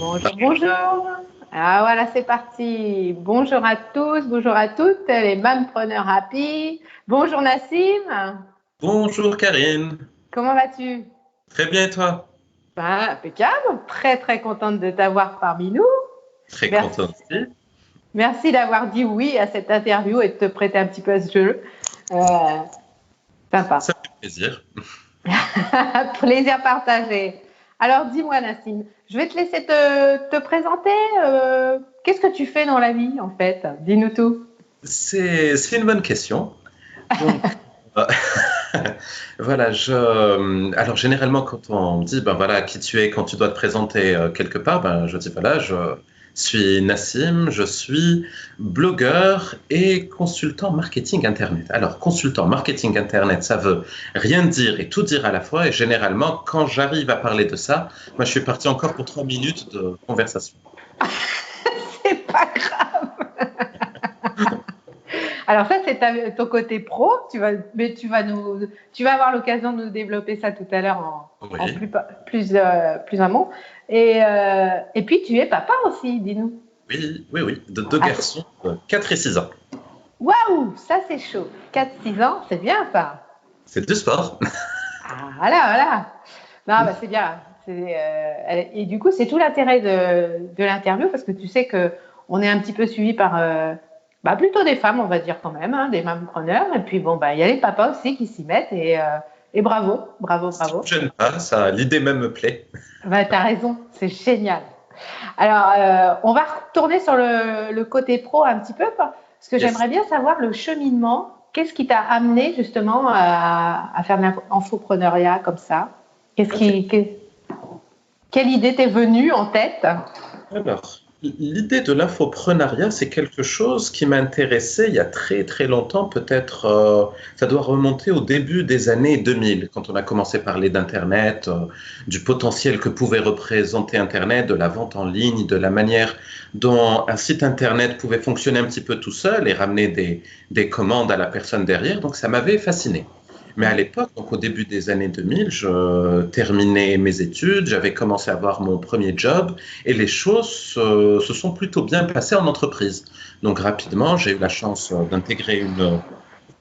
Bonjour, bonjour. Ah voilà, c'est parti. Bonjour à tous, bonjour à toutes, les mampreneurs happy. Bonjour Nassim, Bonjour Karine, comment vas-tu? très bien et toi? Bah, impeccable, très très contente de t'avoir parmi nous. Très Merci, content aussi. merci d'avoir dit oui à cette interview et de te prêter un petit peu à ce jeu. Euh, Sympa. Ça fait plaisir. Plaisir partagé. Alors dis-moi Nassim, je vais te laisser te présenter. Qu'est-ce que tu fais dans la vie en fait? Dis-nous tout. C'est une bonne question. Donc, euh, voilà, alors généralement quand on me dit, ben voilà, qui tu es quand tu dois te présenter quelque part, ben je dis, voilà, je suis Nassim, je suis blogueur et consultant marketing Internet. Alors, consultant marketing Internet, ça veut rien dire et tout dire à la fois. Et généralement, quand j'arrive à parler de ça, moi, je suis parti encore pour 3 minutes de conversation. C'est pas grave. Alors ça, c'est ton côté pro. Mais tu vas avoir l'occasion de nous développer ça tout à l'heure en Oui, plus amont. Et puis tu es papa aussi, dis-nous. oui, oui, oui, de deux Ah, garçons, 4 et 6 ans. waouh, ça c'est chaud. 4, 6 ans, c'est bien ça. C'est du sport. Ah, voilà, voilà. Non, bah, c'est bien. Et du coup, c'est tout l'intérêt de l'interview parce que tu sais que on est un petit peu suivi par bah, plutôt des femmes, on va dire quand même, hein, des mampreneurs. Et puis bon, bah, il y a les papas aussi qui s'y mettent et bravo, bravo, Ça bravo. me gêne pas, ça, l'idée même me plaît. Bah, t'as raison, c'est génial. Alors, on va retourner sur le côté pro un petit peu, quoi, parce que Yes. j'aimerais bien savoir le cheminement. Qu'est-ce qui t'a amené justement à faire de l'infoprenariat comme ça? Qu'est-ce Ok. qui, que- Quelle idée t'est venue en tête? Alors, l'idée de l'infoprenariat, c'est quelque chose qui m'intéressait il y a très très longtemps, peut-être, ça doit remonter au début des années 2000, quand on a commencé à parler d'Internet, du potentiel que pouvait représenter Internet, de la vente en ligne, de la manière dont un site Internet pouvait fonctionner un petit peu tout seul et ramener des commandes à la personne derrière. Donc, ça m'avait fasciné. Mais à l'époque, donc au début des années 2000, je terminais mes études, j'avais commencé à avoir mon premier job et les choses se sont plutôt bien passées en entreprise. Donc rapidement, j'ai eu la chance d'intégrer une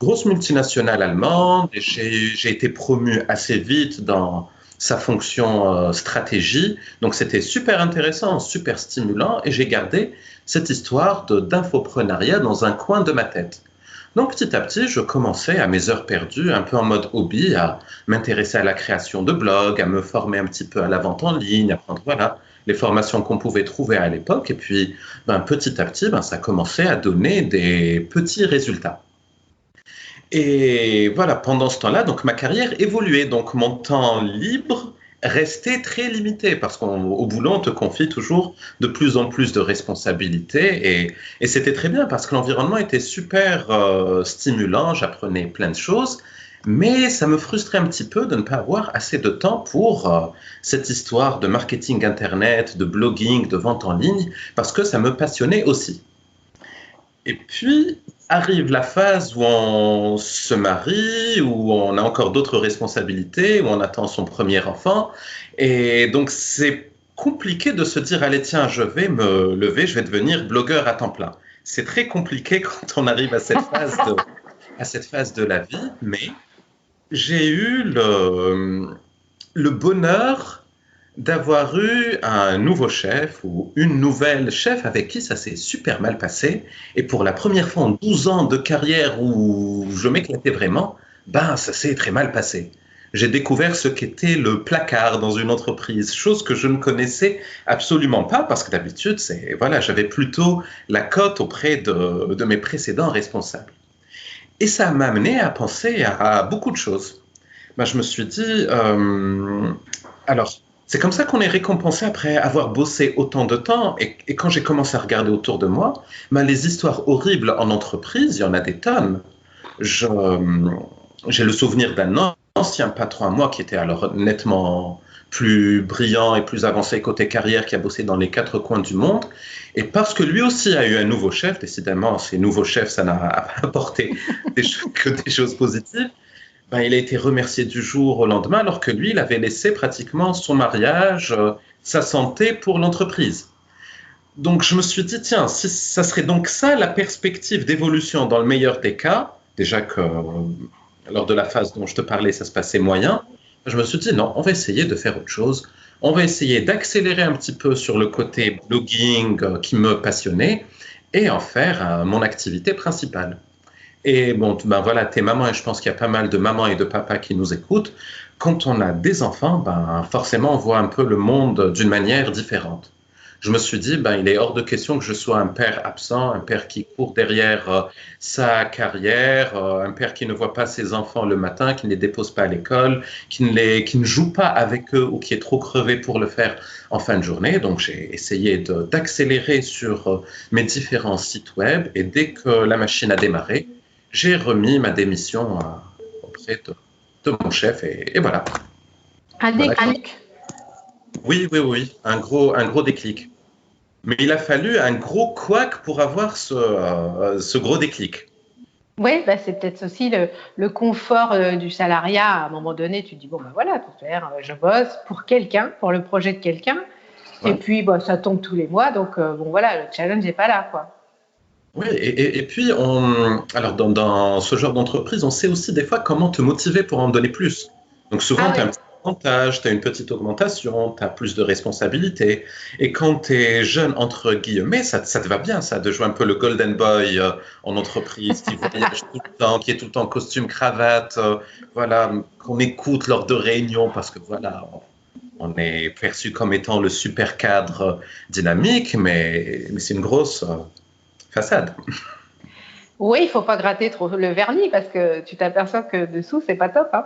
grosse multinationale allemande et j'ai été promu assez vite dans sa fonction stratégie. Donc c'était super intéressant, super stimulant et j'ai gardé cette histoire d'infoprenariat dans un coin de ma tête. Donc petit à petit, je commençais à mes heures perdues, un peu en mode hobby, à m'intéresser à la création de blogs, à me former un petit peu à la vente en ligne, à prendre voilà, les formations qu'on pouvait trouver à l'époque. Et puis petit à petit, ça commençait à donner des petits résultats. Et voilà, pendant ce temps-là, donc ma carrière évoluait, donc mon temps libre restait très limité parce qu'au boulot, on te confie toujours de plus en plus de responsabilités et c'était très bien parce que l'environnement était super stimulant, j'apprenais plein de choses, mais ça me frustrait un petit peu de ne pas avoir assez de temps pour cette histoire de marketing internet, de blogging, de vente en ligne, parce que ça me passionnait aussi. Et puis arrive la phase où on se marie, où on a encore d'autres responsabilités, où on attend son premier enfant. Et donc c'est compliqué de se dire, allez tiens, je vais me lever, je vais devenir blogueur à temps plein. C'est très compliqué quand on arrive à cette phase de la vie, mais j'ai eu le bonheur d'avoir eu un nouveau chef ou une nouvelle chef avec qui ça s'est super mal passé. Et pour la première fois en 12 ans de carrière où je m'éclatais vraiment, ça s'est très mal passé. J'ai découvert ce qu'était le placard dans une entreprise, chose que je ne connaissais absolument pas parce que d'habitude, voilà, j'avais plutôt la cote auprès de mes précédents responsables. Et ça m'a amené à penser à beaucoup de choses. Je me suis dit, alors, c'est comme ça qu'on est récompensé après avoir bossé autant de temps. Et quand j'ai commencé à regarder autour de moi, les histoires horribles en entreprise, il y en a des tonnes. Je, j'ai le souvenir d'un ancien patron à moi qui était alors nettement plus brillant et plus avancé côté carrière, qui a bossé dans les 4 coins du monde. Et parce que lui aussi a eu un nouveau chef, décidément, ces nouveaux chefs, ça n'a apporté que des choses positives. Il a été remercié du jour au lendemain, alors que lui, il avait laissé pratiquement son mariage, sa santé pour l'entreprise. Donc, je me suis dit, tiens, si ça serait donc ça la perspective d'évolution dans le meilleur des cas, déjà que lors de la phase dont je te parlais, ça se passait moyen, je me suis dit, non, on va essayer de faire autre chose. On va essayer d'accélérer un petit peu sur le côté blogging qui me passionnait et en faire mon activité principale. Et bon, ben voilà, t'es maman et je pense qu'il y a pas mal de mamans et de papas qui nous écoutent. Quand on a des enfants, ben forcément, on voit un peu le monde d'une manière différente. Je me suis dit, ben, il est hors de question que je sois un père absent, un père qui court derrière sa carrière, un père qui ne voit pas ses enfants le matin, qui ne les dépose pas à l'école, qui ne joue pas avec eux ou qui est trop crevé pour le faire en fin de journée. Donc, j'ai essayé d'accélérer sur mes différents sites web et dès que la machine a démarré, j'ai remis ma démission auprès de mon chef et voilà. Un Voilà. déclic. Oui, un gros déclic. Mais il a fallu un gros couac pour avoir ce gros déclic. Oui, bah, c'est peut-être aussi le confort du salariat. À un moment donné, tu te dis, bon, ben voilà, tout faire, je bosse pour quelqu'un, pour le projet de quelqu'un. Ouais. Et puis, bah, ça tombe tous les mois. Donc, bon, voilà, le challenge n'est pas là, quoi. Oui, et puis, alors dans ce genre d'entreprise, on sait aussi des fois comment te motiver pour en donner plus. Donc souvent, tu as un petit avantage, tu as une petite augmentation, tu as plus de responsabilités. Et quand tu es jeune, entre guillemets, ça te va bien, ça, de jouer un peu le golden boy en entreprise, qui voyage tout le temps, qui est tout le temps en costume, cravate, voilà, qu'on écoute lors de réunions, parce que voilà, on est perçu comme étant le super cadre dynamique, mais c'est une grosse façade. Oui, il ne faut pas gratter trop le vernis parce que tu t'aperçois que dessous, c'est pas top. Hein.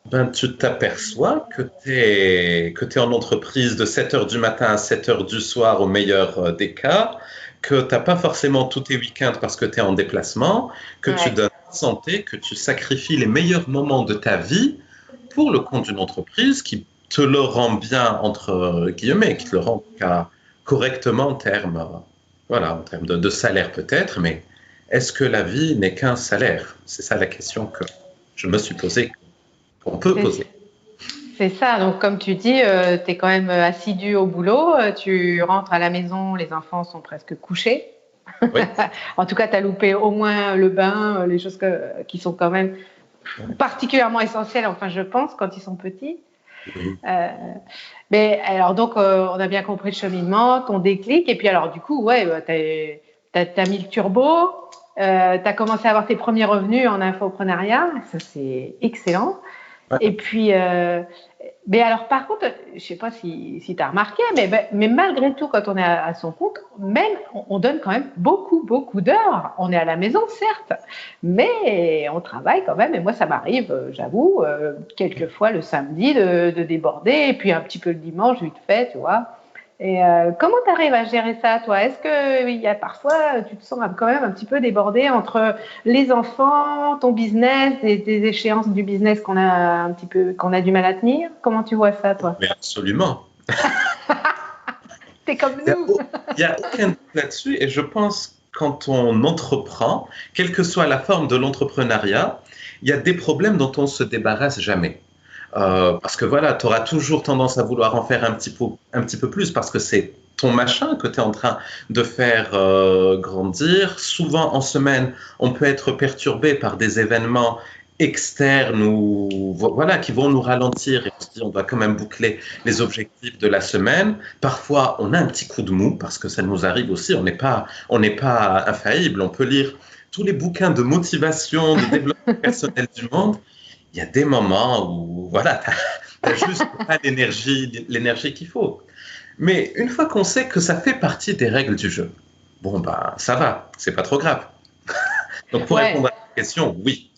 Ben, tu t'aperçois que tu es en entreprise de 7 heures du matin à 7 heures du soir au meilleur des cas, que tu n'as pas forcément tous tes week-ends parce que tu es en déplacement, que tu donnes ta santé, que tu sacrifies les meilleurs moments de ta vie pour le compte d'une entreprise qui te le rend bien, entre guillemets, qui te le rend correctement en termes, voilà, en termes de salaire peut-être, mais est-ce que la vie n'est qu'un salaire? C'est ça la question que je me suis posée, qu'on peut poser. C'est ça, donc comme tu dis, tu es quand même assidu au boulot, tu rentres à la maison, les enfants sont presque couchés. Oui. En tout cas, tu as loupé au moins le bain, les choses qui sont quand même particulièrement essentielles, enfin je pense, quand ils sont petits. Oui. Mais alors donc, on a bien compris le cheminement, ton déclic, et puis alors du coup, ouais, t'as mis le turbo, t'as commencé à avoir tes premiers revenus en infoprenariat, ça c'est excellent. Ouais. Et puis, mais alors par contre, je sais pas si tu as remarqué, mais malgré tout, quand on est à son compte, même on donne quand même beaucoup d'heures. On est à la maison, certes, mais on travaille quand même. Et moi, ça m'arrive, j'avoue, quelquefois le samedi de déborder, et puis un petit peu le dimanche, vite fait, tu vois. Et comment tu arrives à gérer ça, toi? Est-ce qu'il y a parfois, tu te sens quand même un petit peu débordé entre les enfants, ton business, des échéances du business qu'on a du mal à tenir? Comment tu vois ça, toi? Mais absolument. T'es comme nous. Il n'y a aucun doute là-dessus, et je pense quand on entreprend, quelle que soit la forme de l'entrepreneuriat, il y a des problèmes dont on ne se débarrasse jamais. Parce que voilà, tu auras toujours tendance à vouloir en faire un petit peu plus parce que c'est ton machin que tu es en train de faire grandir. Souvent en semaine, on peut être perturbé par des événements externes ou voilà qui vont nous ralentir et on se dit on doit quand même boucler les objectifs de la semaine. Parfois, on a un petit coup de mou parce que ça nous arrive aussi. On n'est pas infaillible. On peut lire tous les bouquins de motivation, de développement personnel du monde. Il y a des moments où voilà, tu n'as juste pas l'énergie qu'il faut. Mais une fois qu'on sait que ça fait partie des règles du jeu, bon, bah, ça va, c'est pas trop grave. Donc, pour répondre à la question, oui.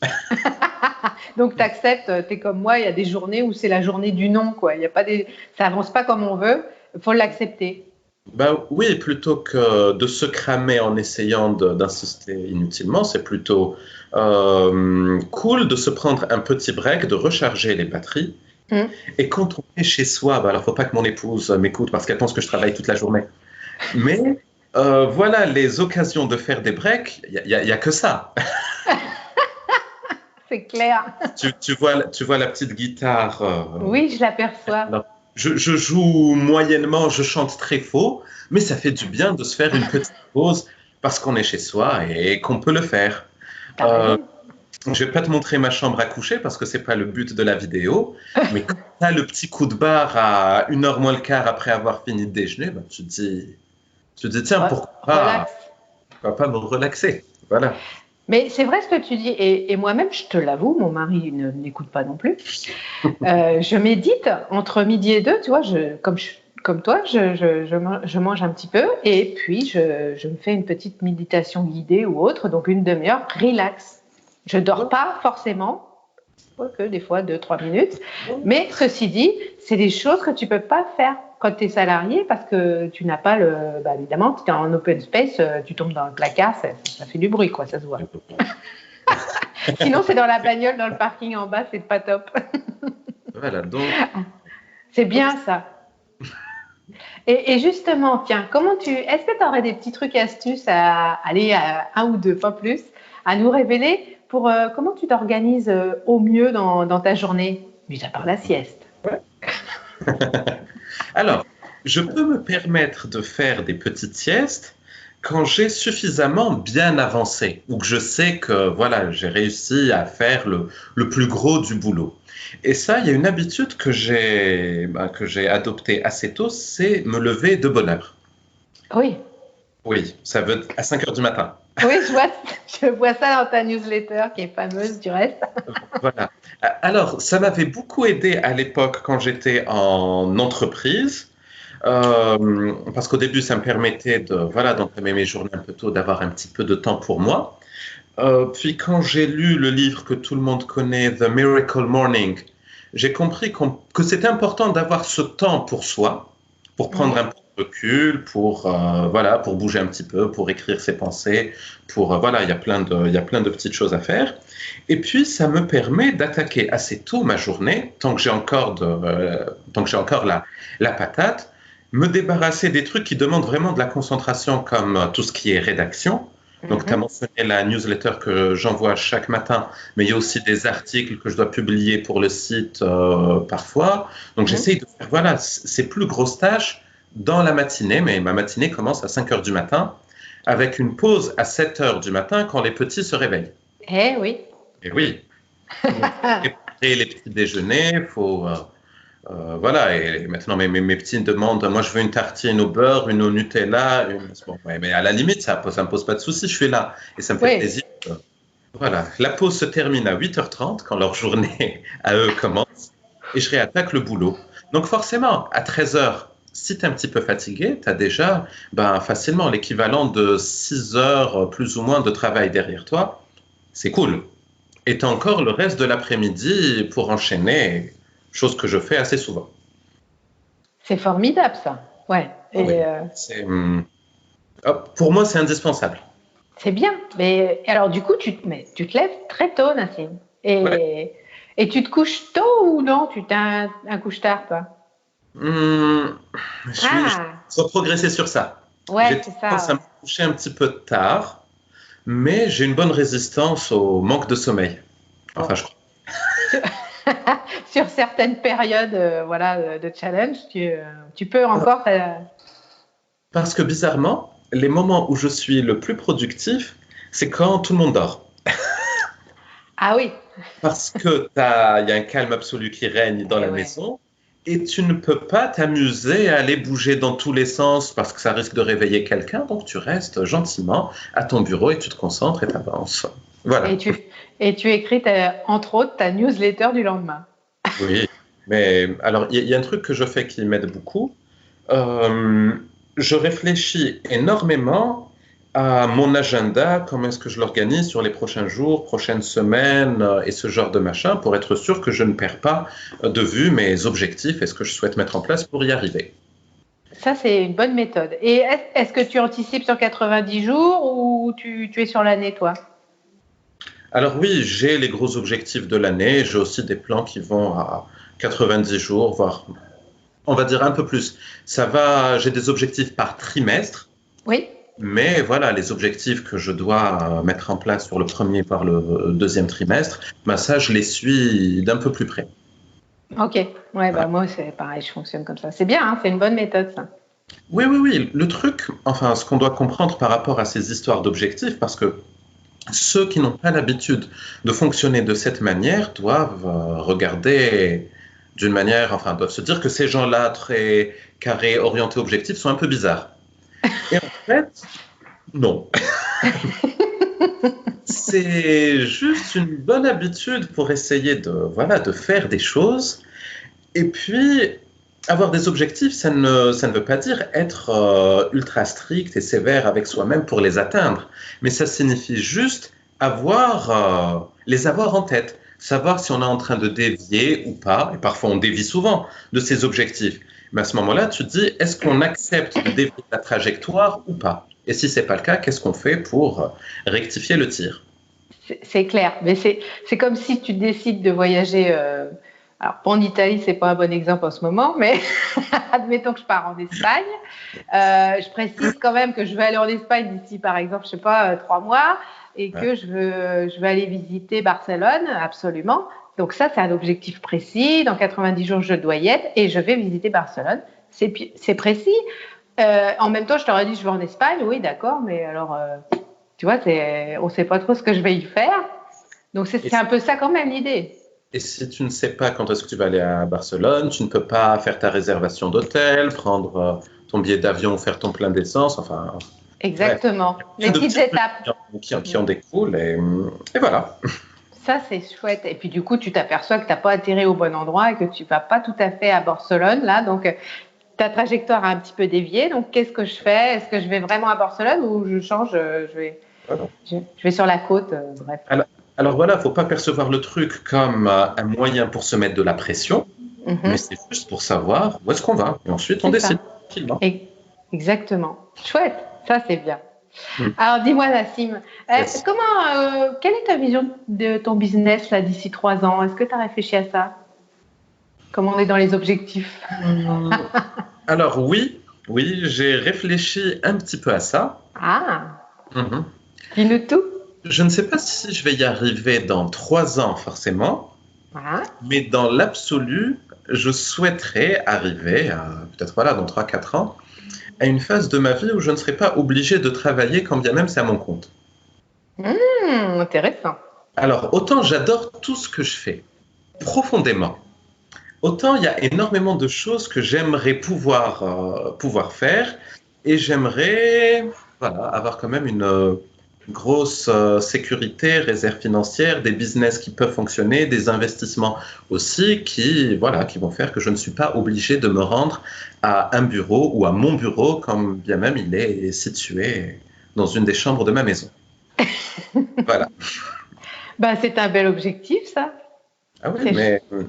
Donc, tu acceptes, tu es comme moi, il y a des journées où c'est la journée du non, quoi. Il y a pas ça avance pas comme on veut, il faut l'accepter. Bah oui, plutôt que de se cramer en essayant d'insister inutilement, c'est plutôt cool de se prendre un petit break, de recharger les batteries. Et quand on est chez soi, bah alors faut pas que mon épouse m'écoute parce qu'elle pense que je travaille toute la journée. Mais voilà, les occasions de faire des breaks, il y a que ça. C'est clair. Tu vois la petite guitare. Oui, je l'aperçois. je joue moyennement, je chante très faux, mais ça fait du bien de se faire une petite pause parce qu'on est chez soi et qu'on peut le faire. T'as Euh, raison. je vais pas te montrer ma chambre à coucher parce que c'est pas le but de la vidéo, mais quand tu as le petit coup de barre à 1h moins le quart après avoir fini de déjeuner, ben, tu te dis tiens, Relax. pourquoi pas me relaxer? Voilà. Mais c'est vrai ce que tu dis, et moi-même, je te l'avoue, mon mari n'écoute pas non plus. Je médite entre midi et deux, tu vois, comme toi, je mange un petit peu, et puis je me fais une petite méditation guidée ou autre, donc une demi-heure, relax. Je dors pas forcément, que des fois 2-3 minutes, mais ceci dit, c'est des choses que tu peux pas faire quand tu es salarié parce que tu n'as pas évidemment, tu es en open space, tu tombes dans le placard, ça fait du bruit, quoi, ça se voit. Sinon, c'est dans la bagnole, dans le parking en bas, c'est pas top. Voilà, donc. C'est bien ça. Et justement, tiens, est-ce que tu aurais des petits trucs astuces à aller à un ou deux, pas plus, à nous révéler pour comment tu t'organises au mieux dans ta journée, mis à part la sieste? Alors, je peux me permettre de faire des petites siestes quand j'ai suffisamment bien avancé ou que je sais que voilà, j'ai réussi à faire le plus gros du boulot. Et ça, il y a une habitude que j'ai adoptée assez tôt, c'est me lever de bonne heure. Oui. Oui, ça veut à 5 heures du matin. Oui, je vois ça dans ta newsletter qui est fameuse du reste. Voilà. Alors, ça m'avait beaucoup aidé à l'époque quand j'étais en entreprise. Parce qu'au début, ça me permettait voilà, d'entamer mes journées un peu tôt, d'avoir un petit peu de temps pour moi. Puis quand j'ai lu le livre que tout le monde connaît, The Miracle Morning, j'ai compris que c'était important d'avoir ce temps pour soi, pour prendre Ouais. un peu de recul, voilà, pour bouger un petit peu, pour écrire ses pensées, voilà, il y a plein de petites choses à faire. Et puis, ça me permet d'attaquer assez tôt ma journée, tant que j'ai encore la patate, me débarrasser des trucs qui demandent vraiment de la concentration, comme tout ce qui est rédaction. Donc, tu as Mhm. mentionné la newsletter que j'envoie chaque matin, mais il y a aussi des articles que je dois publier pour le site parfois. Donc, Mhm. j'essaye de faire voilà, ces plus grosses tâches dans la matinée, mais ma matinée commence à 5 heures du matin, avec une pause à 7 heures du matin quand les petits se réveillent. Eh oui. Et oui, donc préparer les petits déjeuners, voilà, et maintenant mes petits me demandent, moi je veux une tartine au beurre, une au Nutella, bon, ouais, mais à la limite, ça me pose pas de souci, je suis là, et ça me fait Oui. plaisir. Voilà, la pause se termine à 8h30 quand leur journée à eux commence, et je réattaque le boulot. Donc forcément, à 13h, si tu es un petit peu fatigué, tu as déjà facilement l'équivalent de 6 heures plus ou moins de travail derrière toi. C'est cool. Et tu as encore le reste de l'après-midi pour enchaîner, chose que je fais assez souvent. C'est formidable ça. Ouais. Ah Et oui, pour moi, c'est indispensable. c'est bien. Mais alors du coup, tu te lèves très tôt, Nassim. Ouais. Et tu te couches tôt ou non? Tu t'as un couche-tard, toi? Hum, je Ah, dois progresser sur ça. ouais, J'ai c'est tendance ça, à me ouais. coucher un petit peu tard, mais j'ai une bonne résistance au manque de sommeil. Bon. Enfin, je crois. Sur, sur certaines périodes voilà, de challenge, tu peux encore. Parce que bizarrement, les moments où je suis le plus productif, c'est quand tout le monde dort. Ah oui, Parce que il y a un calme absolu qui règne dans eh la ouais. maison et tu ne peux pas t'amuser à aller bouger dans tous les sens parce que ça risque de réveiller quelqu'un. Donc tu restes gentiment à ton bureau et tu te concentres et t'avances. Et Voilà. tu, et tu écris, entre autres, ta newsletter du lendemain. Oui. Mais alors, il y a un truc que je fais qui m'aide beaucoup. Euh, je réfléchis énormément à mon agenda, comment est-ce que je l'organise sur les prochains jours, prochaines semaines et ce genre de machin pour être sûr que je ne perds pas de vue mes objectifs et ce que je souhaite mettre en place pour y arriver. Ça, c'est une bonne méthode. Et est-ce que tu anticipes sur 90 jours ou tu es sur l'année, toi? Alors oui, j'ai les gros objectifs de l'année, j'ai aussi des plans qui vont à 90 jours, voire on va dire un peu plus. J'ai des objectifs par trimestre. Oui. Mais voilà, les objectifs que je dois mettre en place sur le premier par le deuxième trimestre, ça, je les suis d'un peu plus près. Ok, ouais, Voilà. bah moi c'est pareil, je fonctionne comme ça. C'est bien, hein, c'est une bonne méthode ça. Oui, oui, oui. Le truc, enfin, ce qu'on doit comprendre par rapport à ces histoires d'objectifs, parce que ceux qui n'ont pas l'habitude de fonctionner de cette manière doivent regarder d'une manière, enfin, doivent se dire que ces gens-là, très carrés, orientés, objectifs, sont un peu bizarres. Et en fait, non. C'est juste une bonne habitude pour essayer de, voilà, de faire des choses. Et puis, avoir des objectifs, ça ne veut pas dire être ultra strict et sévère avec soi-même pour les atteindre. Mais ça signifie juste les avoir en tête. Savoir si on est en train de dévier ou pas. Et parfois, on dévie souvent de ces objectifs. Mais à ce moment-là, tu te dis, est-ce qu'on accepte de dévier la trajectoire ou pas? Et si c'est pas le cas, qu'est-ce qu'on fait pour rectifier le tir? C'est clair, mais c'est comme si tu décides de voyager. Alors, pas en Italie, c'est pas un bon exemple en ce moment, mais admettons que je pars en Espagne. Je précise quand même que je vais aller en Espagne d'ici, par exemple, je sais pas, 3 mois, et Ouais. que je veux aller visiter Barcelone, absolument. Donc ça, c'est un objectif précis. Dans 90 jours, je dois y être, et je vais visiter Barcelone. C'est précis. En même temps, je t'aurais dit, je vais en Espagne, oui, d'accord, mais alors, tu vois, on ne sait pas trop ce que je vais y faire. Donc, Et, c'est un peu ça quand même l'idée. et si tu ne sais pas quand est-ce que tu vas aller à Barcelone, tu ne peux pas faire ta réservation d'hôtel, prendre ton billet d'avion, faire ton plein d'essence, enfin, bref, Exactement. plein Les de petites petits trucs étapes. qui en découlent. Et voilà. Ça, c'est chouette. Et puis, du coup, tu t'aperçois que tu n'as pas atterri au bon endroit et que tu ne vas pas tout à fait à Barcelone, là. Donc, ta trajectoire a un petit peu dévié. Donc, qu'est-ce que je fais? Est-ce que je vais vraiment à Barcelone ou je change? Voilà. Je vais sur la côte. Bref. Alors, alors voilà, il ne faut pas percevoir le truc comme un moyen pour se mettre de la pression, mais Mhm. c'est juste pour savoir où est-ce qu'on va. Et ensuite, on C'est ça. décide tranquillement. Et- Exactement. Chouette. Ça, c'est bien. Hmm. Alors, dis-moi, Nassim, Yes. quelle est ta vision de ton business là d'ici 3 ans? Est-ce que tu as réfléchi à ça? Comme on est dans les objectifs. Hmm. Alors oui, oui, j'ai réfléchi un petit peu à ça. Ah, Mhm. dis-nous tout. Je ne sais pas si je vais y arriver dans 3 ans forcément, Ah, mais dans l'absolu, je souhaiterais arriver à, peut-être voilà, dans 3, 4 ans, à une phase de ma vie où je ne serai pas obligé de travailler quand bien même c'est à mon compte. intéressant. Alors, autant j'adore tout ce que je fais, profondément, autant il y a énormément de choses que j'aimerais pouvoir faire et j'aimerais voilà, avoir quand même une grosse sécurité, réserve financière, des business qui peuvent fonctionner, des investissements aussi voilà, qui vont faire que je ne suis pas obligé de me rendre à un bureau ou à mon bureau, comme bien même il est situé dans une des chambres de ma maison. Voilà. Ben, c'est un bel objectif, ça. Ah oui, C'est ch- mais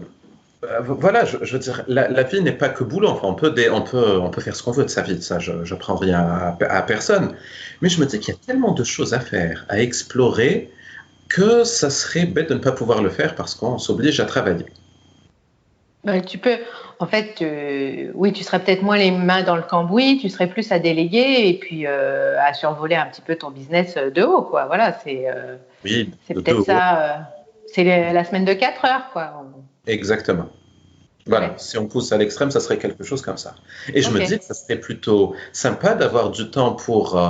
voilà, je veux dire, la vie n'est pas que boulot. Enfin, on peut faire ce qu'on veut de sa vie. Ça, je prends rien à personne. Mais je me dis qu'il y a tellement de choses à faire, à explorer, que ça serait bête de ne pas pouvoir le faire parce qu'on s'oblige à travailler. ben, tu peux, en fait, oui, tu serais peut-être moins les mains dans le cambouis, tu serais plus à déléguer et puis à survoler un petit peu ton business de haut, quoi. Voilà, Oui, c'est de deux peut-être hauts. ça. C'est la semaine de 4 heures, quoi. Exactement. Voilà, Ouais. si on pousse à l'extrême, ça serait quelque chose comme ça. Et je me Ok. dis que ça serait plutôt sympa d'avoir du temps pour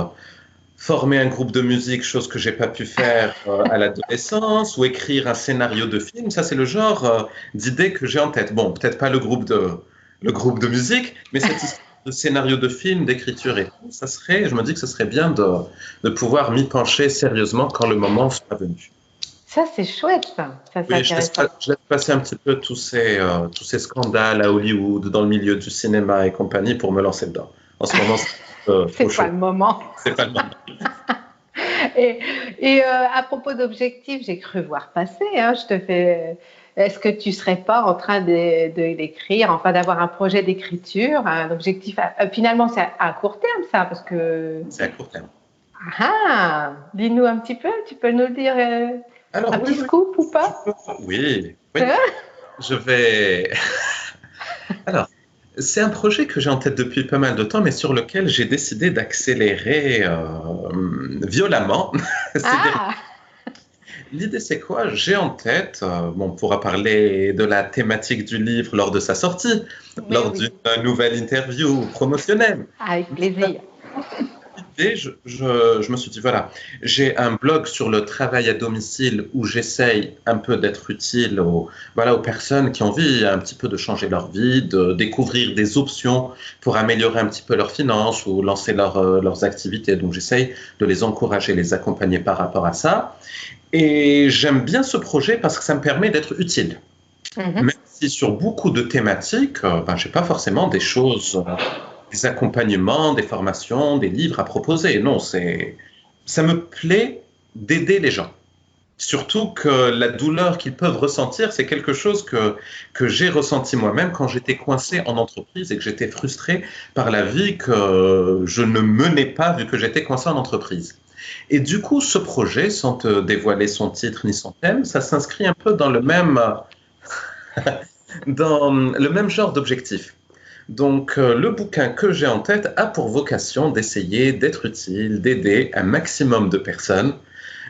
former un groupe de musique, chose que j'ai pas pu faire à l'adolescence, ou écrire un scénario de film. Ça, c'est le genre d'idée que j'ai en tête. Bon, peut-être pas le groupe de musique, mais cette histoire de scénario de film, d'écriture et tout, je me dis que ce serait bien de pouvoir m'y pencher sérieusement quand le moment sera venu. Ça, c'est chouette, ça. Ça, c'est Oui, je laisse, intéressant. je laisse passer un petit peu tous ces scandales à Hollywood, dans le milieu du cinéma et compagnie pour me lancer dedans. En ce moment, c'est trop C'est pas chaud. le moment. C'est pas le moment. Et, à propos d'objectifs, j'ai cru voir passer, hein, je te fais. Est-ce que tu serais pas en train d'écrire, enfin d'avoir un projet d'écriture, un objectif finalement c'est à court terme ça, parce que C'est à court terme. dis-nous un petit peu, tu peux nous le dire un Alors, oui, petit oui. scoop ou Je pas? peux- Oui, oui. Je vais. Alors, c'est un projet que j'ai en tête depuis pas mal de temps, mais sur lequel j'ai décidé d'accélérer violemment ces derniers. Ah, L'idée, c'est quoi? J'ai en tête, bon, on pourra parler de la thématique du livre lors de sa sortie, Mais lors oui, d'une nouvelle interview promotionnelle. avec plaisir. Et je me suis dit, voilà, j'ai un blog sur le travail à domicile où j'essaye un peu d'être utile voilà, aux personnes qui ont envie un petit peu de changer leur vie, de découvrir des options pour améliorer un petit peu leurs finances ou lancer leurs activités. Donc j'essaye de les encourager, les accompagner par rapport à ça. Et j'aime bien ce projet parce que ça me permet d'être utile. Mhm. Même si sur beaucoup de thématiques, ben, je n'ai pas forcément des accompagnements, des formations, des livres à proposer. Non, ça me plaît d'aider les gens. Surtout que la douleur qu'ils peuvent ressentir, c'est quelque chose que j'ai ressenti moi-même quand j'étais coincé en entreprise et que j'étais frustré par la vie que je ne menais pas vu que j'étais coincé en entreprise. Et du coup, ce projet, sans te dévoiler son titre ni son thème, ça s'inscrit un peu dans le même genre d'objectif. Donc, le bouquin que j'ai en tête a pour vocation d'essayer d'être utile, d'aider un maximum de personnes.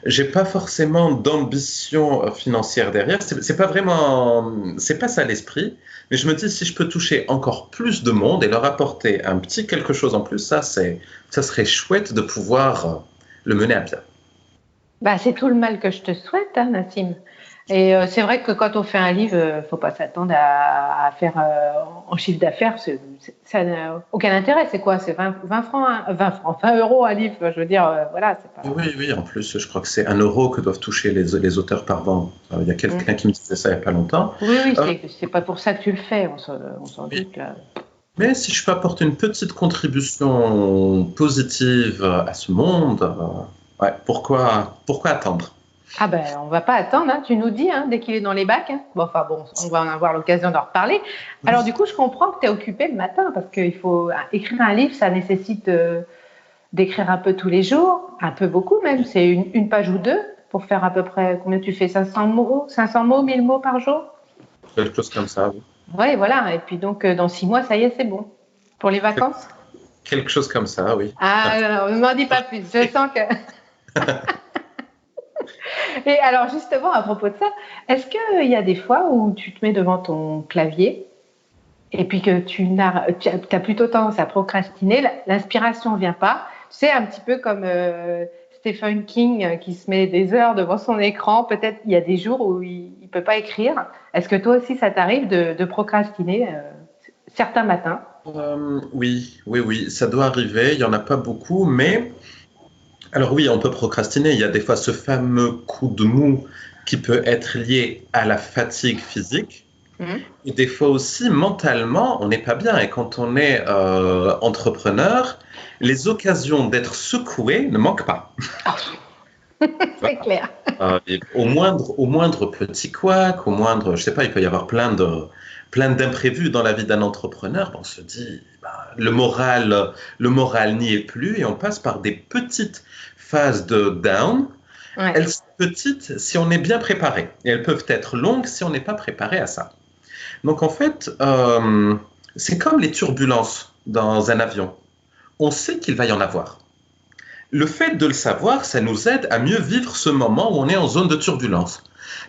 J'ai pas forcément d'ambition financière derrière. C'est pas vraiment, c'est pas ça l'esprit. Mais je me dis si je peux toucher encore plus de monde et leur apporter un petit quelque chose en plus, ça serait chouette de pouvoir le mener à bien. Bah, c'est tout le mal que je te souhaite, hein, Nassim. Et c'est vrai que quand on fait un livre, faut pas s'attendre à faire en chiffre d'affaires. Ça n'a aucun intérêt. C'est quoi? C'est 20 francs, 20 francs, 20 euros un livre. Je veux dire, voilà, c'est pas. Oui, oui, en plus, je crois que c'est 1 euro que doivent toucher les auteurs par vente. Il y a quelqu'un Mm. qui me disait ça il n'y a pas longtemps. Oui, oui, Euh, c'est pas pour ça que tu le fais. On s'en mais, doute là. mais si je peux apporter une petite contribution positive à ce monde, ouais, pourquoi attendre? Ah ben, on va pas attendre, hein, tu nous dis, hein, dès qu'il est dans les bacs. Hein. Bon, enfin bon, on va en avoir l'occasion d'en reparler. Alors du coup, je comprends que tu es occupé le matin parce qu'il faut écrire un livre, ça nécessite d'écrire un peu tous les jours, un peu beaucoup même, c'est une page ou deux pour faire à peu près, combien tu fais, 500 mots, 1000 mots par jour? Quelque chose comme ça, oui. Ouais, voilà, et puis donc dans 6 mois, ça y est, c'est bon. Pour les vacances? Quelque chose comme ça, oui. Ah non, ne m'en dis pas plus, je sens que... Et alors justement, à propos de ça, est-ce qu'il y a des fois où tu te mets devant ton clavier et puis que tu as plutôt tendance à procrastiner, l'inspiration vient pas. Tu sais, un petit peu comme Stephen King qui se met des heures devant son écran. Peut-être il y a des jours où il ne peut pas écrire. Est-ce que toi aussi, ça t'arrive de procrastiner certains matins? Oui, oui, oui, ça doit arriver. Il n'y en a pas beaucoup, mais alors oui, on peut procrastiner. Il y a des fois ce fameux coup de mou qui peut être lié à la fatigue physique. Mmh. Et des fois aussi, mentalement, on n'est pas bien. Et quand on est entrepreneur, les occasions d'être secoué ne manquent pas. C'est clair. Et au moindre petit couac, au moindre, je sais pas, il peut y avoir plein d'imprévus dans la vie d'un entrepreneur. On se dit, bah, le moral n'y est plus et on passe par des petites phases de down. Ouais. Elles sont petites si on est bien préparé et elles peuvent être longues si on n'est pas préparé à ça. Donc en fait, c'est comme les turbulences dans un avion. On sait qu'il va y en avoir. Le fait de le savoir, ça nous aide à mieux vivre ce moment où on est en zone de turbulence.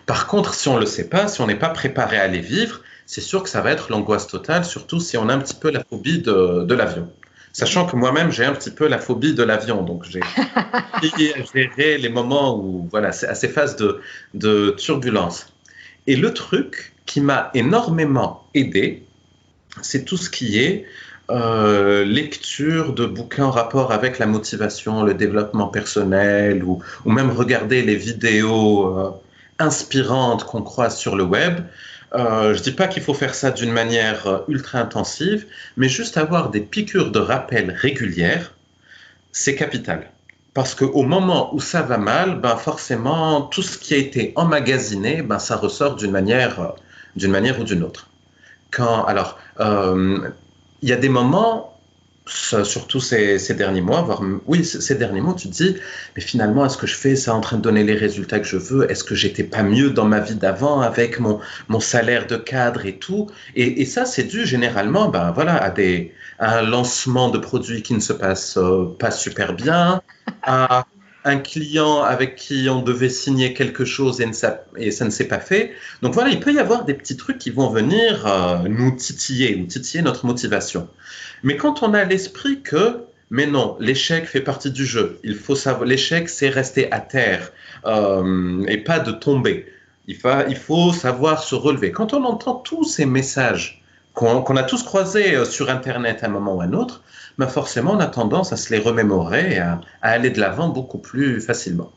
Par contre, si on ne le sait pas, si on n'est pas préparé à les vivre, c'est sûr que ça va être l'angoisse totale, surtout si on a un petit peu la phobie de l'avion. Sachant que moi-même, j'ai un petit peu la phobie de l'avion, donc j'ai appris à gérer les moments où, voilà, c'est à ces phases de turbulence. Et le truc qui m'a énormément aidé, c'est tout ce qui est lecture de bouquins en rapport avec la motivation, le développement personnel, ou même regarder les vidéos inspirantes qu'on croise sur le web. Je ne dis pas qu'il faut faire ça d'une manière ultra intensive, mais juste avoir des piqûres de rappel régulières, c'est capital. Parce qu'au moment où ça va mal, ben forcément, tout ce qui a été emmagasiné, ben ça ressort d'une manière ou d'une autre. Il y a des moments, surtout ces derniers mois, voire oui, ces derniers mois, tu te dis, mais finalement, est-ce que je fais ça en train de donner les résultats que je veux? Est-ce que j'étais pas mieux dans ma vie d'avant avec mon salaire de cadre et tout? Et ça, c'est dû généralement, ben voilà, à un lancement de produits qui ne se passe pas super bien, un client avec qui on devait signer quelque chose et ça ne s'est pas fait. Donc voilà, il peut y avoir des petits trucs qui vont venir nous titiller notre motivation. Mais quand on a l'esprit que, mais non, l'échec fait partie du jeu. Il faut savoir, l'échec, c'est rester à terre et pas de tomber. Il faut savoir se relever. Quand on entend tous ces messages qu'on a tous croisés sur Internet à un moment ou à un autre, ben forcément, on a tendance à se les remémorer et à aller de l'avant beaucoup plus facilement.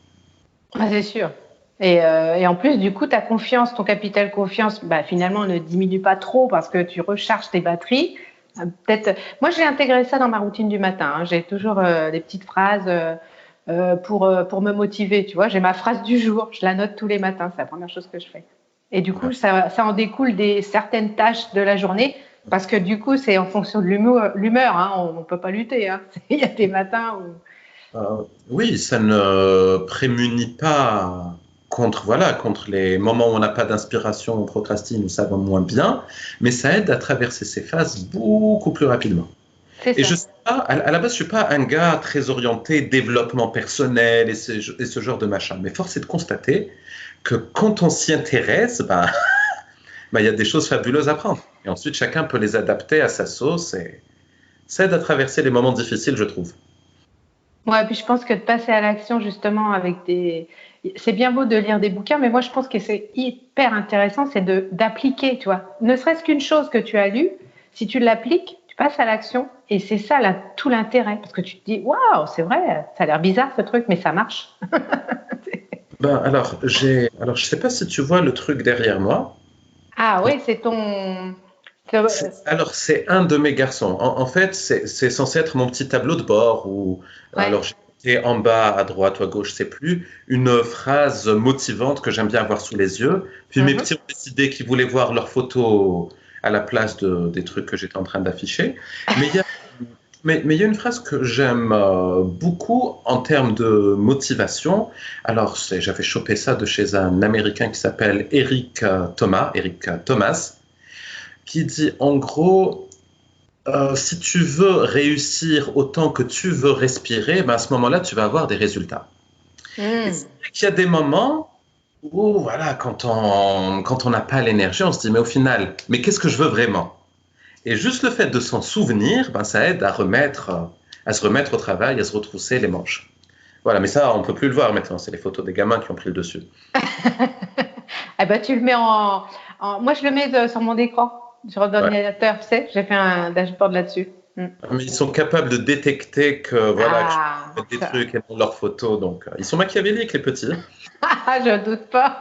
Ah, c'est sûr. Et en plus, du coup, ta confiance, ton capital confiance, bah, finalement, ne diminue pas trop parce que tu recharges tes batteries. Peut-être. Moi, j'ai intégré ça dans ma routine du matin. Hein. J'ai toujours des petites phrases pour me motiver. Tu vois, j'ai ma phrase du jour. Je la note tous les matins. C'est la première chose que je fais. Et du coup, ça en découle certaines tâches de la journée parce que du coup, c'est en fonction de l'humeur. Hein. On ne peut pas lutter. Hein. Il y a des matins où Oui, ça ne prémunit pas contre les moments où on n'a pas d'inspiration, on procrastine ou ça va moins bien, mais ça aide à traverser ces phases beaucoup plus rapidement. c'est Et ça. je sais pas, à la base, je suis pas un gars très orienté développement personnel et ce genre de machin, mais force est de constater que quand on s'y intéresse, ben, il y a des choses fabuleuses à prendre. Et ensuite, chacun peut les adapter à sa sauce et ça aide à traverser les moments difficiles, je trouve. Ouais, puis je pense que de passer à l'action justement avec des, c'est bien beau de lire des bouquins, mais moi je pense que c'est hyper intéressant, c'est d'appliquer, tu vois. Ne serait-ce qu'une chose que tu as lue, si tu l'appliques, tu passes à l'action, et c'est ça là, tout l'intérêt, parce que tu te dis, waouh, c'est vrai, ça a l'air bizarre ce truc, mais ça marche. Ben, alors, je sais pas si tu vois le truc derrière moi. Ah oui, c'est ton, Alors, c'est un de mes garçons. En fait, c'est censé être mon petit tableau de bord où, ouais. alors, j'ai en bas, à droite ou à gauche, je sais plus, une phrase motivante que j'aime bien avoir sous les yeux. Puis mes Mhm. petits ont décidé qu'ils voulaient voir leurs photos à la place des trucs que j'étais en train d'afficher. Mais il y a, mais il y a une phrase que j'aime beaucoup en termes de motivation. Alors, j'avais chopé ça de chez un Américain qui s'appelle Eric Thomas, qui dit en gros, si tu veux réussir autant que tu veux respirer, ben à ce moment-là, tu vas avoir des résultats. Et c'est Mm. vrai qu'il y a des moments où, voilà, quand on n'a pas l'énergie, on se dit, mais au final, mais qu'est-ce que je veux vraiment? Et juste le fait de s'en souvenir, ben, ça aide à se remettre au travail, à se retrousser les manches. Voilà, mais ça, on ne peut plus le voir maintenant. C'est les photos des gamins qui ont pris le dessus. Eh ben, tu le mets moi je le mets sur mon écran, sur Ouais. l'ordinateur, tu sais, j'ai fait un dashboard là-dessus. Mm. Mais ils sont capables de détecter que je Ah, mets des ça. trucs et dans leurs photos. Donc, ils sont machiavéliques, les petits. Ah, je doute pas.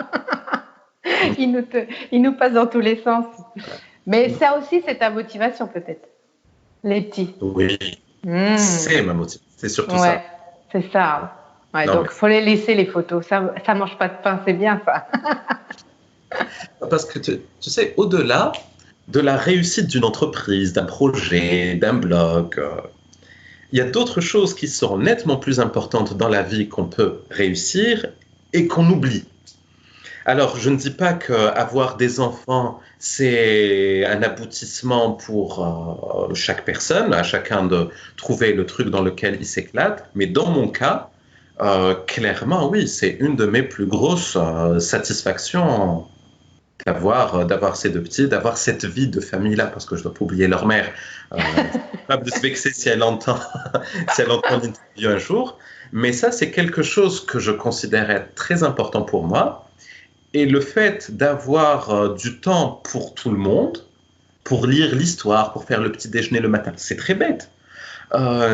Mm. Ils nous passent dans tous les sens. Mais ça aussi, c'est ta motivation peut-être, les petits. Oui, Mm. c'est ma motivation. C'est surtout Ouais, ça. c'est ça. Ouais, Non, donc mais faut les laisser les photos. Ça mange pas de pain, c'est bien ça. parce que tu sais, au-delà de la réussite d'une entreprise, d'un projet, d'un blog, il y a d'autres choses qui sont nettement plus importantes dans la vie qu'on peut réussir et qu'on oublie. Alors, je ne dis pas qu'avoir des enfants, c'est un aboutissement pour chaque personne, à chacun de trouver le truc dans lequel il s'éclate, mais dans mon cas, clairement, oui, c'est une de mes plus grosses satisfactions d'avoir ces deux petits, d'avoir cette vie de famille-là, parce que je ne dois pas oublier leur mère. Elle est capable de se vexer si elle entend, si elle entend l'interview un jour. Mais ça, c'est quelque chose que je considérais très important pour moi. Et le fait d'avoir du temps pour tout le monde, pour lire l'histoire, pour faire le petit déjeuner le matin, c'est très bête.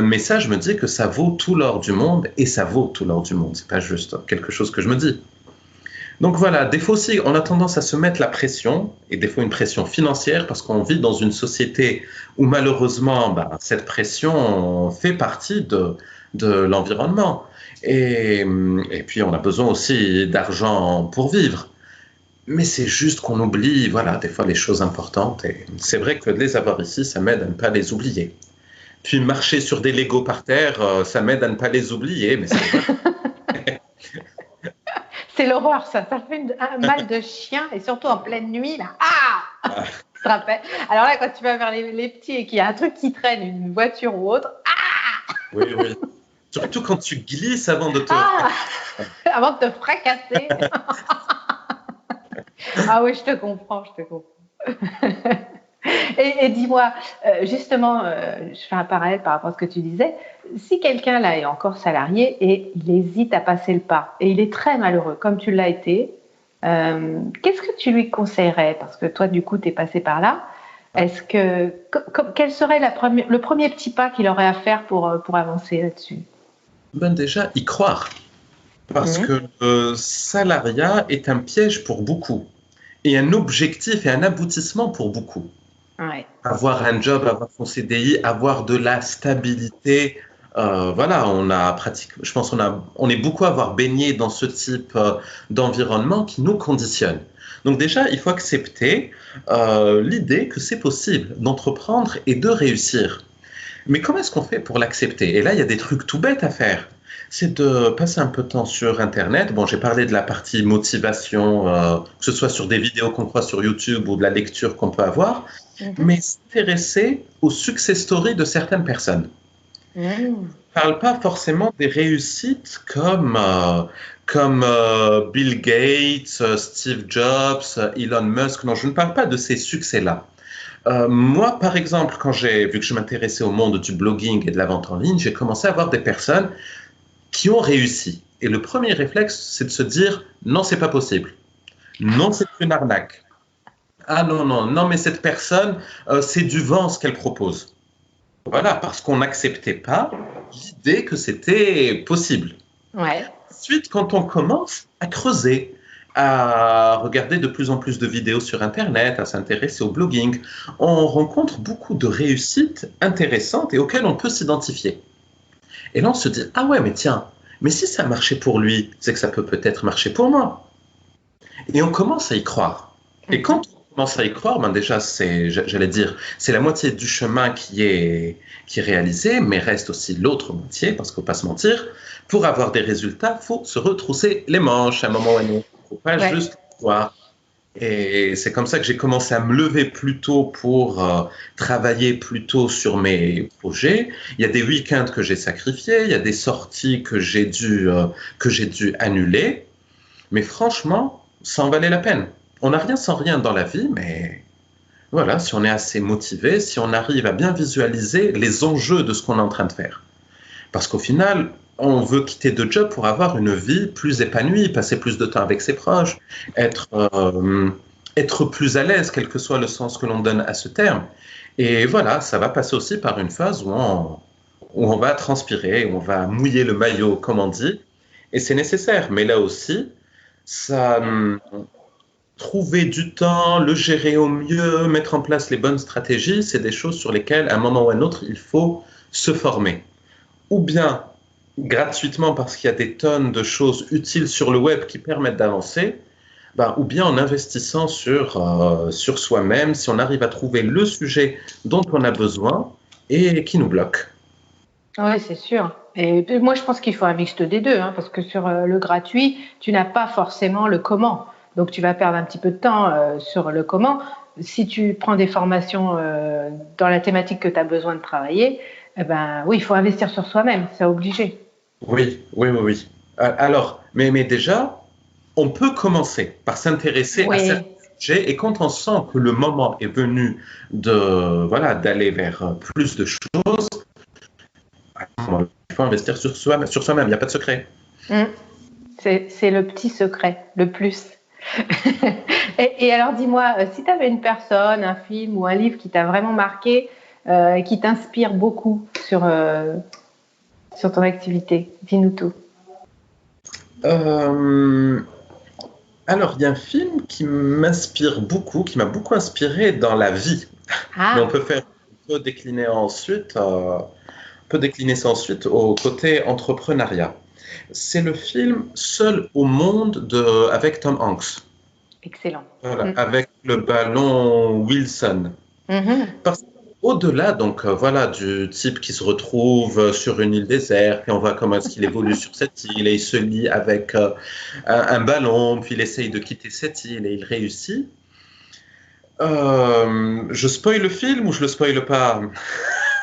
Mais ça, je me dis que ça vaut tout l'or du monde et ça vaut tout l'or du monde. C'est pas juste quelque chose que je me dis. Donc voilà, des fois aussi, on a tendance à se mettre la pression, et des fois une pression financière, parce qu'on vit dans une société où malheureusement, bah, cette pression fait partie de l'environnement. Et puis, on a besoin aussi d'argent pour vivre. Mais c'est juste qu'on oublie, voilà, des fois les choses importantes. Et c'est vrai que de les avoir ici, ça m'aide à ne pas les oublier. Puis marcher sur des Legos par terre, ça m'aide à ne pas les oublier, mais c'est rigolo. C'est l'horreur, ça. Ça fait un mal de chien et surtout en pleine nuit là. Ah, Ah, tu te rappelles. Alors là, quand tu vas vers les petits et qu'il y a un truc qui traîne, une voiture ou autre, oui, oui. Surtout quand tu glisses avant de te... Ah, avant de te fracasser. Ah oui, je te comprends, je te comprends. Et dis-moi, justement, je fais un parallèle par rapport à ce que tu disais. Si quelqu'un là est encore salarié et il hésite à passer le pas et il est très malheureux, comme tu l'as été, qu'est-ce que tu lui conseillerais? Parce que toi, du coup, tu es passé par là. Est-ce que quel serait le premier petit pas qu'il aurait à faire pour avancer là-dessus? Ben déjà, y croire. Parce Mmh. que le salariat est un piège pour beaucoup. Et un objectif et un aboutissement pour beaucoup. Ouais. Avoir un job, avoir son CDI, avoir de la stabilité. Voilà, on a pratiquement, je pense on est beaucoup à avoir baigné dans ce type d'environnement qui nous conditionne. Donc déjà, il faut accepter l'idée que c'est possible d'entreprendre et de réussir. Mais comment est-ce qu'on fait pour l'accepter? Et là, il y a des trucs tout bêtes à faire. C'est de passer un peu de temps sur Internet. Bon, j'ai parlé de la partie motivation, que ce soit sur des vidéos qu'on croit sur YouTube ou de la lecture qu'on peut avoir, Mmh. mais s'intéresser aux success stories de certaines personnes. Mmh. Je ne parle pas forcément des réussites comme Bill Gates, Steve Jobs, Elon Musk. Non, je ne parle pas de ces succès-là. Moi, par exemple, vu que je m'intéressais au monde du blogging et de la vente en ligne, j'ai commencé à voir des personnes qui ont réussi. Et le premier réflexe, c'est de se dire, non, c'est pas possible. Non, c'est une arnaque. Ah non, non, non, mais cette personne, c'est du vent ce qu'elle propose. Voilà, parce qu'on n'acceptait pas l'idée que c'était possible. Ouais. Ensuite, quand on commence à creuser, à regarder de plus en plus de vidéos sur Internet, à s'intéresser au blogging, on rencontre beaucoup de réussites intéressantes et auxquelles on peut s'identifier. Et là, on se dit, ah ouais, mais tiens, mais si ça marchait pour lui, c'est que ça peut peut-être marcher pour moi. Et on commence à y croire. Et Mmh. quand on commence à y croire, ben déjà, j'allais dire, c'est la moitié du chemin qui est réalisé, mais reste aussi l'autre moitié, parce qu'il ne faut pas se mentir, pour avoir des résultats, il faut se retrousser les manches à un moment ou à un autre. Il ne faut pas Ouais. juste croire. Et c'est comme ça que j'ai commencé à me lever plus tôt pour travailler plus tôt sur mes projets. Il y a des week-ends que j'ai sacrifiés, il y a des sorties que j'ai dû annuler. Mais franchement, ça en valait la peine. On n'a rien sans rien dans la vie, mais voilà, si on est assez motivé, si on arrive à bien visualiser les enjeux de ce qu'on est en train de faire. Parce qu'au final, on veut quitter de job pour avoir une vie plus épanouie, passer plus de temps avec ses proches, être, être plus à l'aise, quel que soit le sens que l'on donne à ce terme. Et voilà, ça va passer aussi par une phase où on va transpirer, où on va mouiller le maillot, comme on dit. Et c'est nécessaire. Mais là aussi, ça, trouver du temps, le gérer au mieux, mettre en place les bonnes stratégies, c'est des choses sur lesquelles, à un moment ou à un autre, il faut se former. Ou bien gratuitement parce qu'il y a des tonnes de choses utiles sur le web qui permettent d'avancer, ben, ou bien en investissant sur soi-même, si on arrive à trouver le sujet dont on a besoin et qui nous bloque. Oui, c'est sûr. Et puis, moi, je pense qu'il faut un mixte des deux, hein, parce que sur le gratuit, tu n'as pas forcément le comment. Donc, tu vas perdre un petit peu de temps sur le comment. Si tu prends des formations dans la thématique que tu as besoin de travailler, eh ben, oui, il faut investir sur soi-même, c'est obligé. Oui, oui, oui, oui. Alors, mais déjà, on peut commencer par s'intéresser à certains Oui, sujets et quand on sent que le moment est venu de, voilà, d'aller vers plus de choses, il faut investir sur soi-même, il n'y a pas de secret. mm. C'est le petit secret, le plus. Et alors, dis-moi, si tu avais une personne, un film ou un livre qui t'a vraiment marqué, et qui t'inspire beaucoup sur ton activité, dis-nous tout. Euh, alors, il y a un film qui m'inspire beaucoup, qui m'a beaucoup inspiré dans la vie. Mais Ah, on peut décliner ça ensuite au côté entrepreneuriat. C'est le film Seul au monde avec Tom Hanks. excellent. Voilà, Mm. avec le ballon Wilson. Mhm. Parce qu'au-delà, donc voilà, du type qui se retrouve sur une île déserte, et on voit comment est-ce qu'il évolue sur cette île, et il se lie avec un ballon, puis il essaye de quitter cette île, et il réussit. Je spoil le film ou je le spoile pas?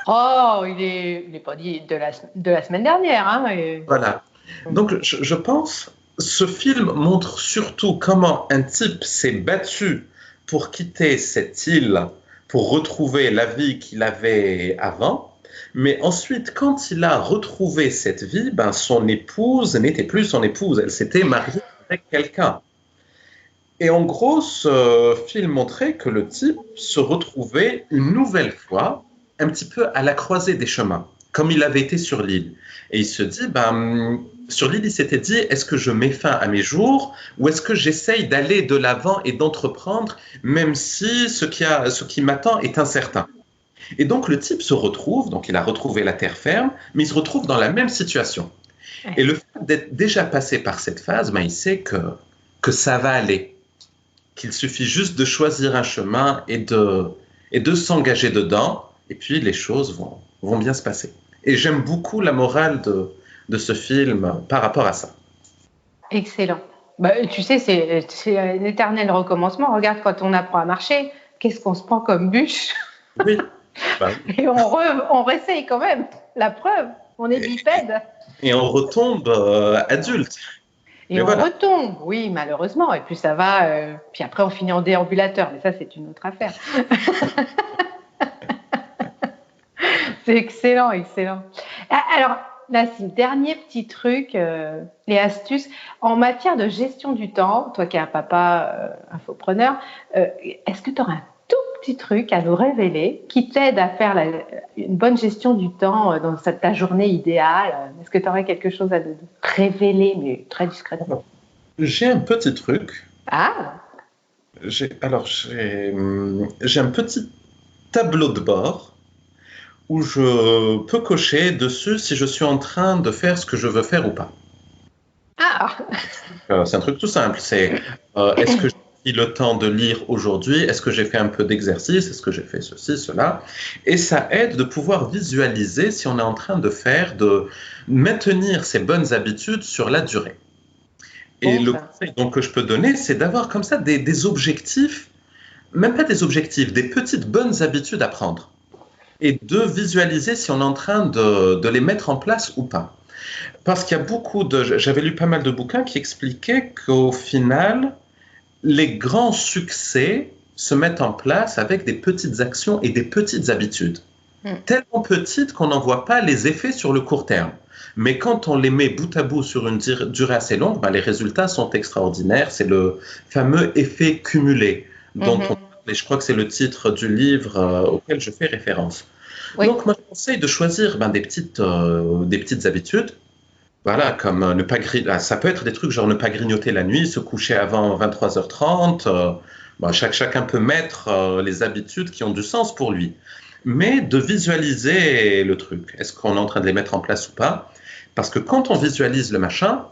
Oh, il est pas dit de la semaine dernière. Hein, Voilà. Donc, je pense, ce film montre surtout comment un type s'est battu pour quitter cette île, pour retrouver la vie qu'il avait avant. Mais ensuite, quand il a retrouvé cette vie, ben, son épouse n'était plus son épouse, elle s'était mariée avec quelqu'un. Et en gros, ce film montrait que le type se retrouvait une nouvelle fois un petit peu à la croisée des chemins, comme il avait été sur l'île. Et il se dit, ben, sur l'île, il s'était dit, est-ce que je mets fin à mes jours ou est-ce que j'essaye d'aller de l'avant et d'entreprendre, même si ce qui m'attend est incertain. Et donc le type se retrouve, donc il a retrouvé la terre ferme, mais il se retrouve dans la même situation. Et le fait d'être déjà passé par cette phase, ben, il sait que ça va aller, qu'il suffit juste de choisir un chemin et de s'engager dedans, et puis les choses vont bien se passer. Et j'aime beaucoup la morale de ce film par rapport à ça. Excellent. Bah, tu sais, c'est un éternel recommencement. Regarde, quand on apprend à marcher, qu'est-ce qu'on se prend comme bûche? Oui, bah oui. Et on réessaye quand même. La preuve, on est bipède. Et on retombe adulte. Et Mais on voilà. retombe, oui, malheureusement. Et puis ça va. Puis après, on finit en déambulateur. Mais ça, c'est une autre affaire. C'est excellent, excellent. Alors, là, c'est le dernier petit truc, les astuces. En matière de gestion du temps, toi qui es un papa infopreneur, est-ce que tu auras un tout petit truc à nous révéler qui t'aide à faire une bonne gestion du temps dans ta journée idéale? Est-ce que tu aurais quelque chose à nous révéler, mais très discrètement? J'ai un petit truc. Ah, J'ai un petit tableau de bord où je peux cocher dessus si je suis en train de faire ce que je veux faire ou pas. ah, C'est un truc tout simple. C'est est-ce que j'ai pris le temps de lire aujourd'hui? Est-ce que j'ai fait un peu d'exercice? Est-ce que j'ai fait ceci, cela? Et ça aide de pouvoir visualiser si on est en train de maintenir ces bonnes habitudes sur la durée. Et bon le ça. conseil donc, que je peux donner, c'est d'avoir comme ça des objectifs, même pas des objectifs, des petites bonnes habitudes à prendre. Et de visualiser si on est en train de les mettre en place ou pas. Parce qu'il y a j'avais lu pas mal de bouquins qui expliquaient qu'au final, les grands succès se mettent en place avec des petites actions et des petites habitudes. Tellement petites qu'on n'en voit pas les effets sur le court terme. Mais quand on les met bout à bout sur une durée assez longue, ben, les résultats sont extraordinaires. C'est le fameux effet cumulé dont on parle, et je crois que c'est le titre du livre auquel je fais référence. Oui. Donc, moi, je conseille de choisir ben, des petites habitudes. Voilà, comme ne pas ça peut être des trucs genre ne pas grignoter la nuit, se coucher avant 23h30. Bon, chacun peut mettre les habitudes qui ont du sens pour lui. Mais de visualiser le truc. Est-ce qu'on est en train de les mettre en place ou pas? Parce que quand on visualise le machin,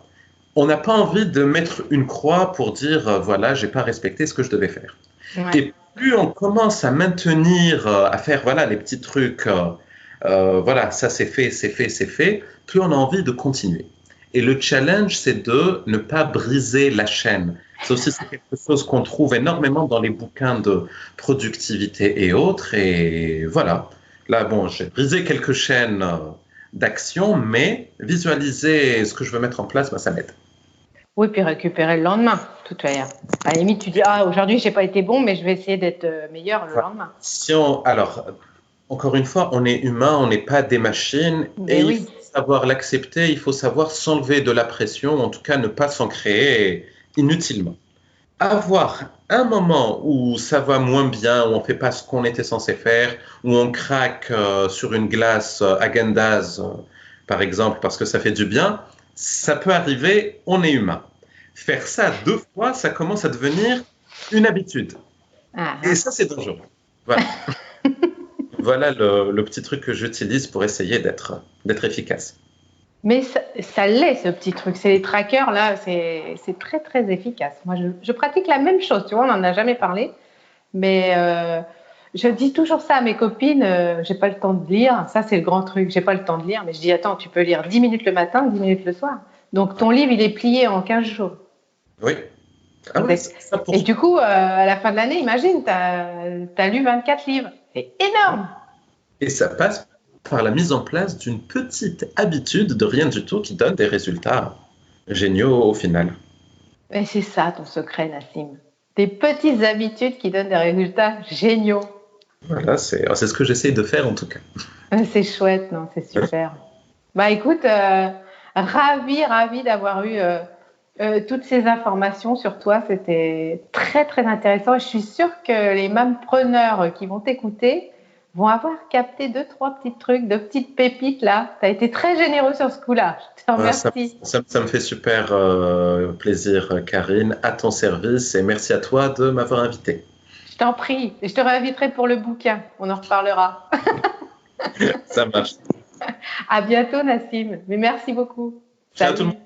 on n'a pas envie de mettre une croix pour dire voilà, j'ai pas respecté ce que je devais faire. Ouais. Et plus on commence à maintenir, à faire voilà les petits trucs, voilà, ça c'est fait, c'est fait, c'est fait, plus on a envie de continuer. Et le challenge, c'est de ne pas briser la chaîne. Ça aussi, c'est quelque chose qu'on trouve énormément dans les bouquins de productivité et autres. Et voilà. Là, bon, j'ai brisé quelques chaînes d'action, mais visualiser ce que je veux mettre en place, bah, ça m'aide. Oui, puis récupérer le lendemain, de toute manière. À la limite, tu dis, ah, aujourd'hui, j'ai pas été bon, mais je vais essayer d'être meilleur le Voilà. lendemain. Alors, encore une fois, on est humain, on n'est pas des machines, et Mais il oui. faut savoir l'accepter, il faut savoir s'enlever de la pression, en tout cas ne pas s'en créer inutilement. Avoir un moment où ça va moins bien, où on ne fait pas ce qu'on était censé faire, où on craque sur une glace Häagen-Dazs, par exemple, parce que ça fait du bien, ça peut arriver, on est humain. Faire ça 2 fois, ça commence à devenir une habitude. Ah, Et ah. ça, c'est dangereux. Voilà. Voilà le petit truc que j'utilise pour essayer d'être efficace. Mais ça l'est, ce petit truc. C'est les trackers, là, c'est très, très efficace. Moi, je pratique la même chose, tu vois, on n'en a jamais parlé. Mais je dis toujours ça à mes copines, j'ai pas le temps de lire. Ça, c'est le grand truc, j'ai pas le temps de lire. Mais je dis, attends, tu peux lire 10 minutes le matin, 10 minutes le soir. Donc, ton livre, il est plié en 15 jours. Oui. Ah ouais, ça Et pour... du coup, à la fin de l'année, imagine, tu as lu 24 livres. C'est énorme. Et ça passe par la mise en place d'une petite habitude de rien du tout qui donne des résultats géniaux au final. Et c'est ça ton secret, Nassim. Des petites habitudes qui donnent des résultats géniaux. Voilà, c'est ce que j'essaye de faire en tout cas. C'est chouette, non, c'est super. Bah écoute, ravie d'avoir eu toutes ces informations sur toi. C'était très très intéressant. Je suis sûre que les mampreneurs qui vont t'écouter vont avoir capté deux, trois petits trucs, deux petites pépites là. Tu as été très généreux sur ce coup-là. Je te Ah, ça, remercie. ça me fait super plaisir, Karine, à ton service et merci à toi de m'avoir invité. Je t'en prie. Je te réinviterai pour le bouquin. On en reparlera. Ça marche. À bientôt, Nassim. Mais merci beaucoup. Ciao tout le monde. Salut.